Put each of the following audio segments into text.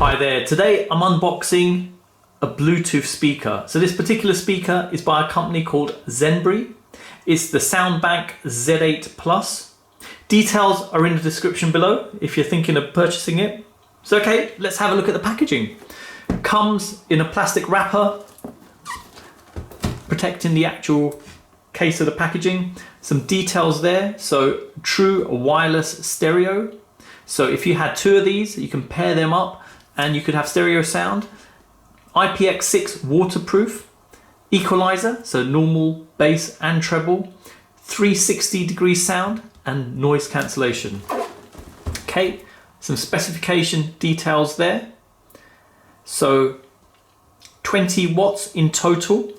Hi there, today I'm unboxing a Bluetooth speaker. So this particular speaker is by a company called ZENBRE. It's the Soundbank Z8 Plus. Details are in the description below if you're thinking of purchasing it. So okay, let's have a look at the packaging. Comes in a plastic wrapper, protecting the actual case of the packaging. Some details there, so true wireless stereo. So if you had two of these, you can pair them up and you could have stereo sound. IPX6 waterproof, equalizer, so normal, bass and treble, 360-degree sound and noise cancellation. Okay, some specification details there. So 20 watts in total.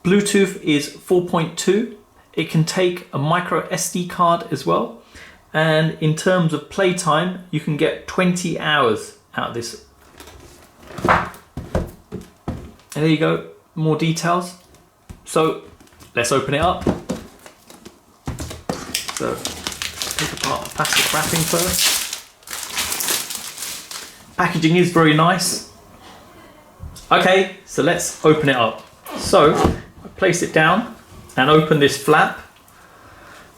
Bluetooth is 4.2. It can take a micro SD card as well. And in terms of playtime, you can get 20 hours out of this. And there you go, more details. So let's open it up. So take apart the plastic wrapping first. Packaging is very nice. Okay, so let's open it up. So I place it down and open this flap.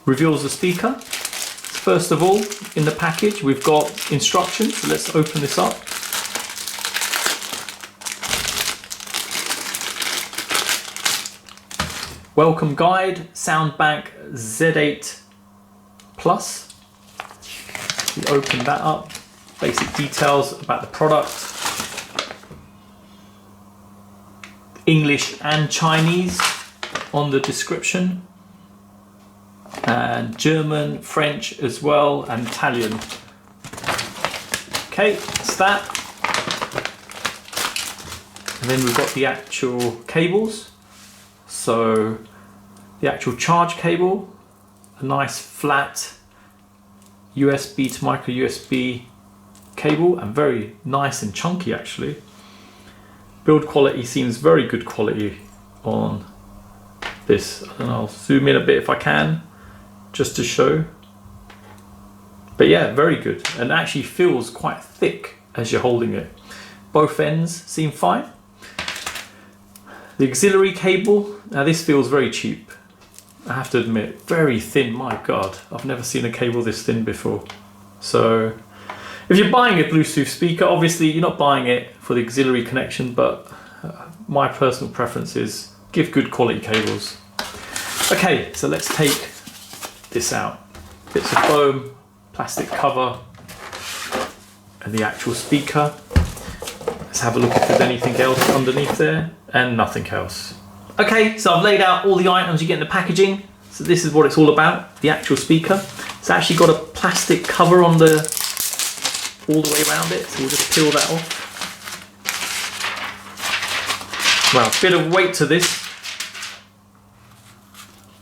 Reveals the speaker. First of all, in the package, we've got instructions. So let's open this up. Welcome guide, Soundbank Z8 Plus. We open that up. Basic details about the product. English and Chinese on the description. And German, French as well, and Italian. Okay, that's that. And then we've got the actual cables. So the actual charge cable, a nice flat USB to micro USB cable, and very nice and chunky actually. Build quality seems very good quality on this. I don't know, I'll zoom in a bit if I can, just to show. But yeah, very good, and actually feels quite thick as you're holding it. Both ends seem fine. The auxiliary cable, now this feels very cheap, I have to admit, very thin. My god, I've never seen a cable this thin before. So if you're buying a Bluetooth speaker, obviously you're not buying it for the auxiliary connection, but my personal preference is give good quality cables. Okay, so let's take this out. Bits of foam, plastic cover, and the actual speaker. Let's have a look if there's anything else underneath there, and nothing else. Okay, so I've laid out all the items you get in the packaging. So this is what it's all about, the actual speaker. It's actually got a plastic cover on the all the way around it, so we'll just peel that off. Wow, a bit of weight to this.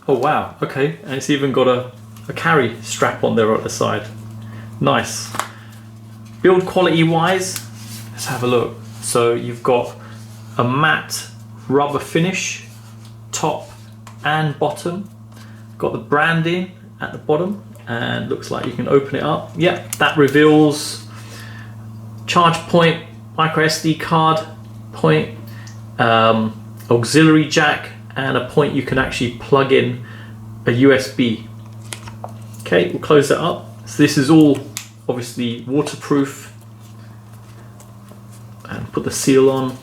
Oh wow, okay, and it's even got a carry strap on there at the side. Nice. Build quality wise, let's have a look. So you've got a matte rubber finish, top and bottom. Got the branding at the bottom, and looks like you can open it up. Yep, that reveals charge point, micro SD card point, auxiliary jack, and a point you can actually plug in a USB. Okay, we'll close that up. So this is all obviously waterproof, and put the seal on.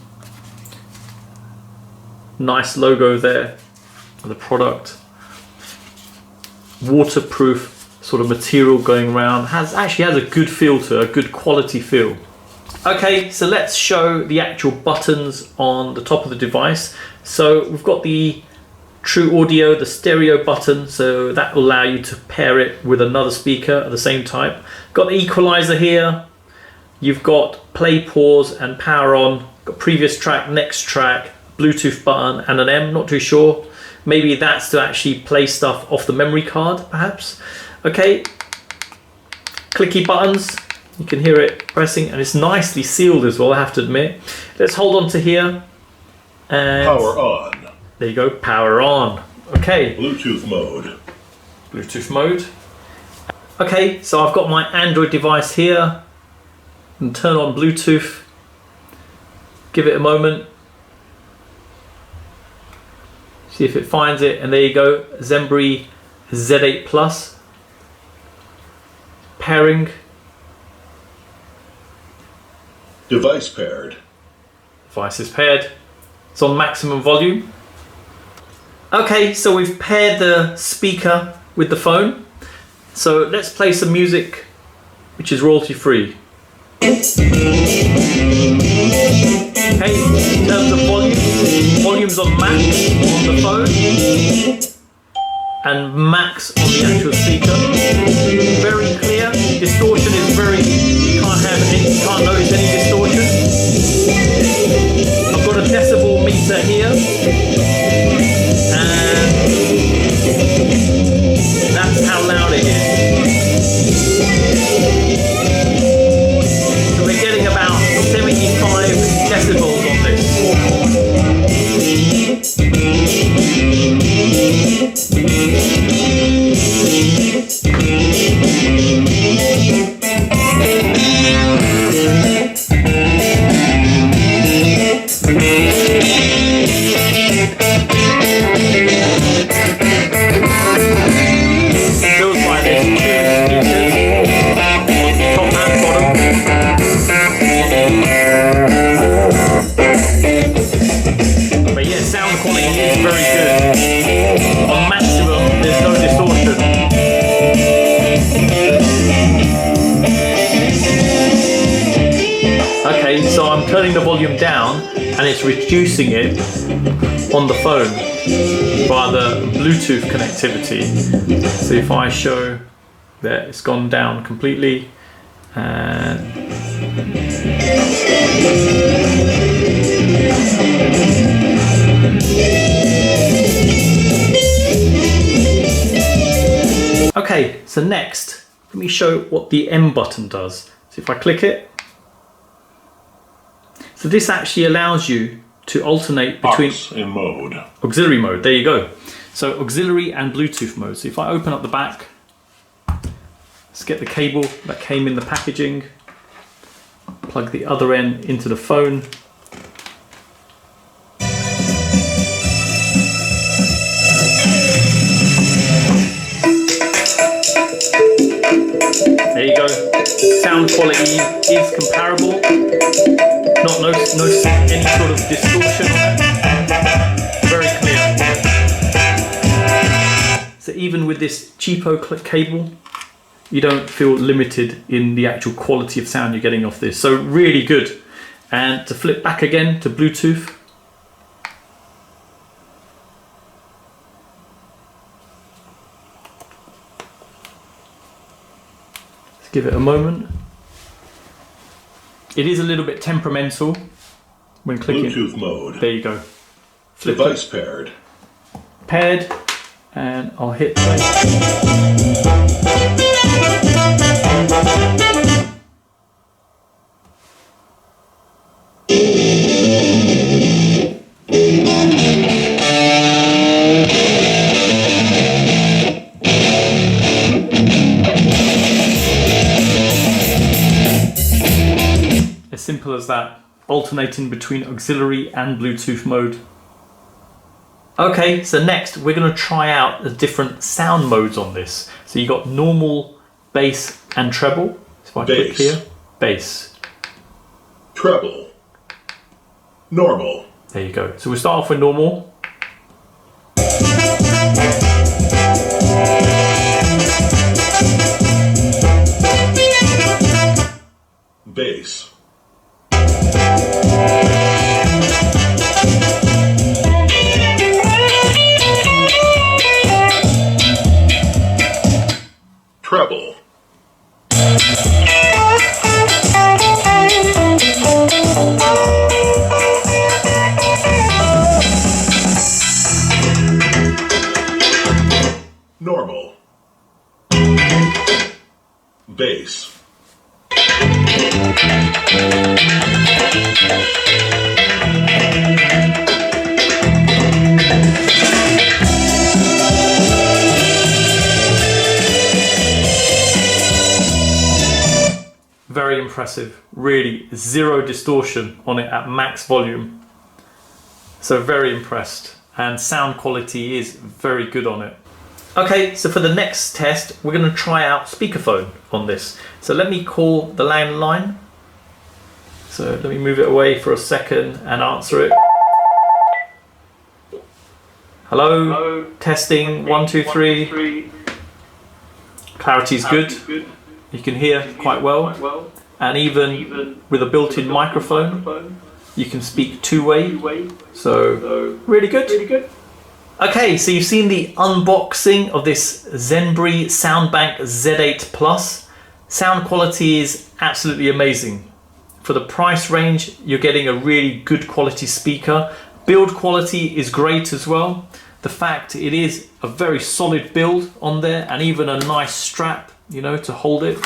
Nice logo there of the product. Waterproof sort of material going around. Actually has a good feel to it, a good quality feel. Okay, so let's show the actual buttons on the top of the device. So we've got the True Audio, the stereo button, so that will allow you to pair it with another speaker of the same type. Got the equalizer here. You've got play, pause and power on. Got previous track, next track, Bluetooth button and an M, not too sure. Maybe that's to actually play stuff off the memory card, perhaps. Okay, clicky buttons. You can hear it pressing, and it's nicely sealed as well, I have to admit. Let's hold on to here. And power on. There you go, power on. Okay. Bluetooth mode. Bluetooth mode. Okay, so I've got my Android device here. And turn on Bluetooth. give it a moment. See if it finds it, and there you go, ZENBRE Z8 Plus. Pairing. Device paired. Device is paired. It's on maximum volume. Okay, so we've paired the speaker with the phone. So let's play some music which is royalty free. Okay, in terms of volume, volume's on max on the phone and max on the actual speaker. Very clear. Distortion is very, you can't notice any distortion. I've got a decibel meter here, and that's how loud it is. So we're getting about 75 decibels on this. Feels like there's two speakers, top and bottom. But yeah, sound quality is very good. On maximum, there's no distortion. Okay, so I'm turning the volume down and it's reducing it on the phone via the Bluetooth connectivity. So if I show that it's gone down completely, and okay, so next, let me show what the M button does. So if I click it, so this actually allows you to alternate between In mode. auxiliary mode. There you go. So auxiliary and Bluetooth mode. So if I open up the back, let's get the cable that came in the packaging, plug the other end into the phone. There you go. Sound quality is comparable. Not noticing any sort of distortion on it. Very clear. So even with this cheapo cable, you don't feel limited in the actual quality of sound you're getting off this. So really good. And to flip back again to Bluetooth. Let's give it a moment. It is a little bit temperamental when clicking. Bluetooth mode. There you go. Flip Device paired. paired, and I'll hit play. As simple as that, alternating between auxiliary and Bluetooth mode. Okay, so next we're going to try out the different sound modes on this. So you got normal, bass and treble. So if I click here, bass. Treble. Normal. There you go. So we'll start off with normal. Bass. Treble. Normal. Bass. very impressive. Really, zero distortion on it at max volume. So very impressed, and sound quality is very good on it. Okay, so for the next test, we're going to try out speakerphone on this. So let me call the landline. So let me move it away for a second and answer it. Hello, hello. Testing, 1, 2, 3. Clarity is good. You can hear quite well. And even with a built-in microphone, you can speak two-way. So really good. Okay, so you've seen the unboxing of this ZENBRE Soundbank Z8 Plus. Sound quality is absolutely amazing. For the price range, you're getting a really good quality speaker. Build quality is great as well. The fact it is a very solid build on there, and even a nice strap, you know, to hold it.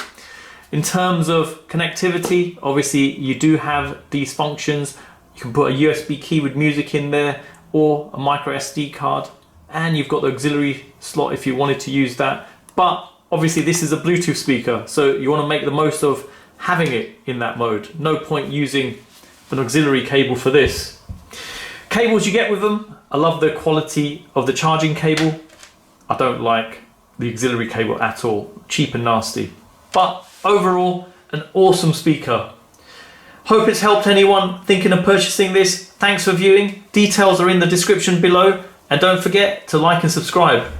In terms of connectivity, obviously you do have these functions. You can put a USB key with music in there, or a micro SD card, and you've got the auxiliary slot if you wanted to use that. But obviously this is a Bluetooth speaker, so you want to make the most of having it in that mode. No point using an auxiliary cable for this. Cables you get with them, I love the quality of the charging cable. I don't like the auxiliary cable at all, cheap and nasty. But overall, an awesome speaker. Hope it's helped anyone thinking of purchasing this. Thanks for viewing. Details are in the description below, and don't forget to like and subscribe.